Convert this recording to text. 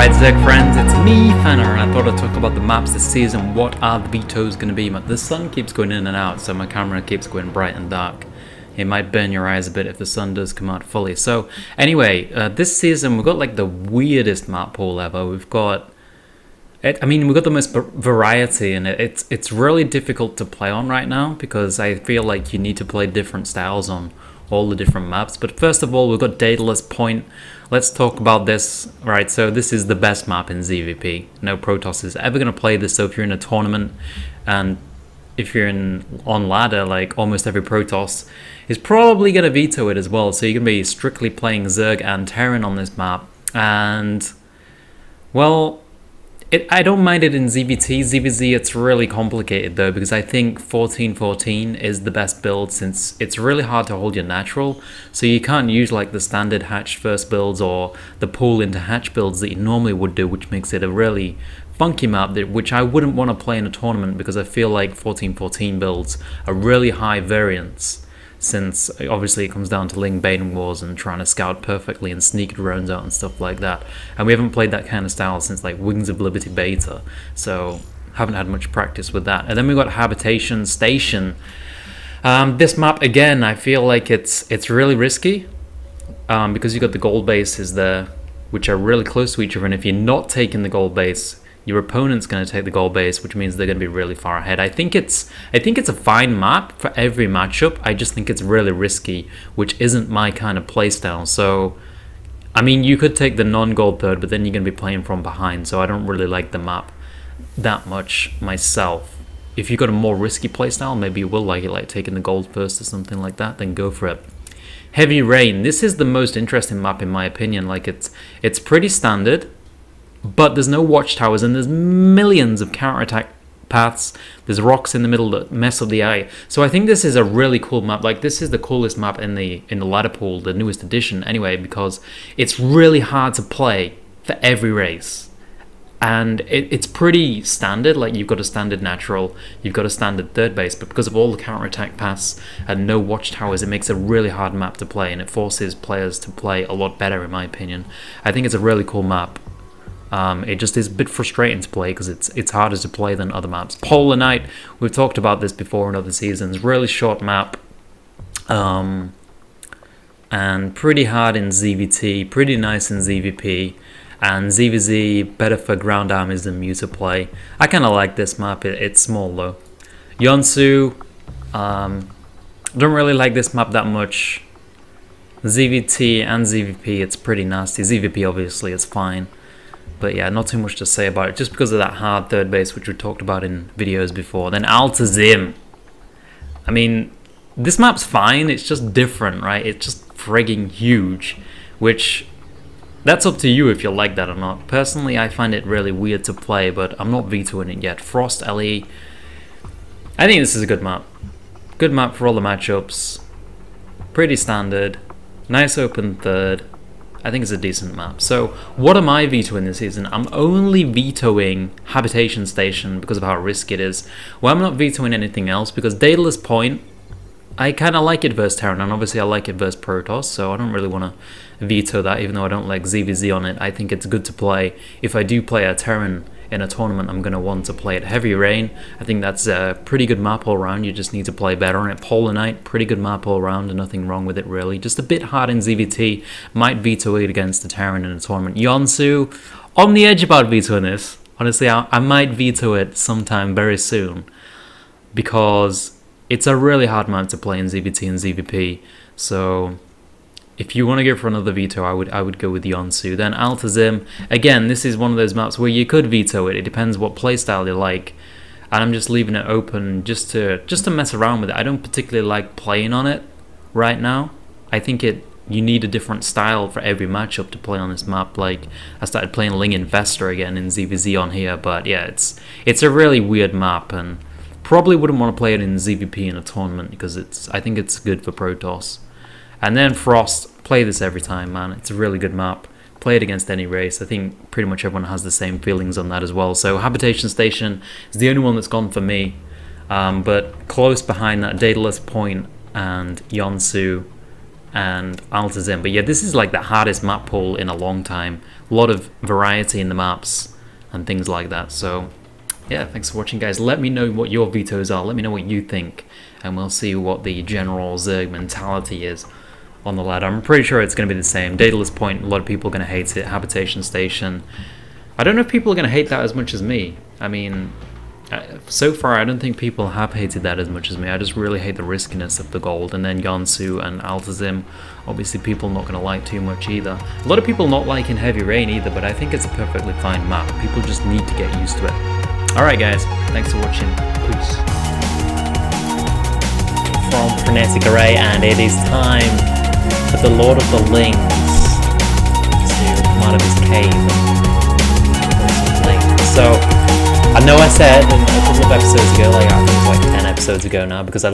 Alright Zerg friends, it's me, Fanner, and I thought I'd talk about the maps this season. What are the vetoes going to be? The sun keeps going in and out, so my camera keeps going bright and dark. It might burn your eyes a bit if the sun does come out fully. So anyway, this season we've got like the weirdest map pool ever. We've got we've got the most variety in it. It's really difficult to play on right now because I feel like you need to play different styles on all the different maps. But first of all, we've got Daedalus Point. Let's talk about this. Right, so this is the best map in ZVP. No Protoss is ever going to play this, so if you're in a tournament and if you're on ladder, like almost every Protoss is probably going to veto it as well. So you're going to be strictly playing Zerg and Terran on this map. And, well, I don't mind it in ZVT. ZVZ, it's really complicated though, because I think 14-14 is the best build since it's really hard to hold your natural. So you can't use like the standard hatch first builds or the pool into hatch builds that you normally would do, which makes it a really funky map which I wouldn't want to play in a tournament, because I feel like 14-14 builds are really high variance, since obviously it comes down to Ling Bane Wars and trying to scout perfectly and sneak drones out and stuff like that. And we haven't played that kind of style since like Wings of Liberty Beta, so haven't had much practice with that. And then we've got Habitation Station. This map, again, I feel like it's really risky because you've got the gold bases there, which are really close to each other, and if you're not taking the gold base, your opponent's going to take the gold base, which means they're going to be really far ahead. I think it's a fine map for every matchup. I just think it's really risky, which isn't my kind of playstyle. So, I mean, you could take the non-gold third, but then you're going to be playing from behind. So I don't really like the map that much myself. If you've got a more risky playstyle, maybe you will like it, like taking the gold first or something like that, then go for it. Heavy Rain. This is the most interesting map in my opinion. Like it's pretty standard, but there's no watchtowers and there's millions of counterattack paths. There's rocks in the middle that mess up the eye. So I think this is a really cool map. Like, this is the coolest map in the ladder pool, the newest edition anyway, because it's really hard to play for every race. And it's pretty standard. Like, you've got a standard natural, you've got a standard third base, but because of all the counterattack paths and no watchtowers, it makes a really hard map to play, and it forces players to play a lot better, in my opinion. I think it's a really cool map. It just is a bit frustrating to play because it's harder to play than other maps. Polar Night, we've talked about this before in other seasons. Really short map, and pretty hard in ZVT, pretty nice in ZVP, and ZVZ better for ground armies than Muta play. I kind of like this map. It's small though. Yonsu, don't really like this map that much. ZVT and ZVP, it's pretty nasty. ZVP obviously is fine. But yeah, not too much to say about it, just because of that hard third base, which we talked about in videos before. Then Altazim. I mean, this map's fine, it's just different, right? It's just frigging huge, which, that's up to you if you like that or not. Personally, I find it really weird to play, but I'm not vetoing it yet. Frost LE. I think this is a good map. Good map for all the matchups. Pretty standard. Nice open third. I think it's a decent map. So, what am I vetoing this season? I'm only vetoing Habitation Station because of how risky it is. Well, I'm not vetoing anything else because Daedalus Point, I kind of like it versus Terran, and obviously I like it versus Protoss, so I don't really want to veto that, even though I don't like ZVZ on it. I think it's good to play. If I do play a Terran in a tournament, I'm going to want to play it. Heavy Rain, I think that's a pretty good map all around. You just need to play better on it. Polar Night, pretty good map all around, and nothing wrong with it really. Just a bit hard in ZVT. Might veto it against the Terran in a tournament. Yonsu, on the edge about vetoing this. Honestly, I might veto it sometime very soon, because it's a really hard map to play in ZVT and ZVP. So if you want to go for another veto, I would go with Yonsu. Then Altazim, again, this is one of those maps where you could veto it. It depends what playstyle you like, and I'm just leaving it open just to mess around with it. I don't particularly like playing on it right now. I think you need a different style for every matchup to play on this map. Like, I started playing Ling Investor again in ZVZ on here, but yeah, it's a really weird map, and probably wouldn't want to play it in ZVP in a tournament because I think it's good for Protoss. And then Frost, play this every time, man. It's a really good map. Play it against any race. I think pretty much everyone has the same feelings on that as well. So Habitation Station is the only one that's gone for me. But close behind that, Daedalus Point and Yonsu and Altazim. But yeah, this is like the hardest map pool in a long time. A lot of variety in the maps and things like that. So yeah, thanks for watching, guys. Let me know what your vetoes are. Let me know what you think, and we'll see what the general Zerg mentality is on the ladder. I'm pretty sure it's going to be the same. Daedalus Point, a lot of people are going to hate it. Habitation Station, I don't know if people are going to hate that as much as me. I mean, so far I don't think people have hated that as much as me. I just really hate the riskiness of the gold. And then Gansu and Altazim, obviously people not going to like too much either. A lot of people not liking Heavy Rain either, but I think it's a perfectly fine map. People just need to get used to it. Alright guys, thanks for watching. Peace. From Frenetic Array, and it is time for the Lord of the Lings to come out of his cave and so I know I said in a couple of episodes ago, like I think it was like 10 episodes ago now, because I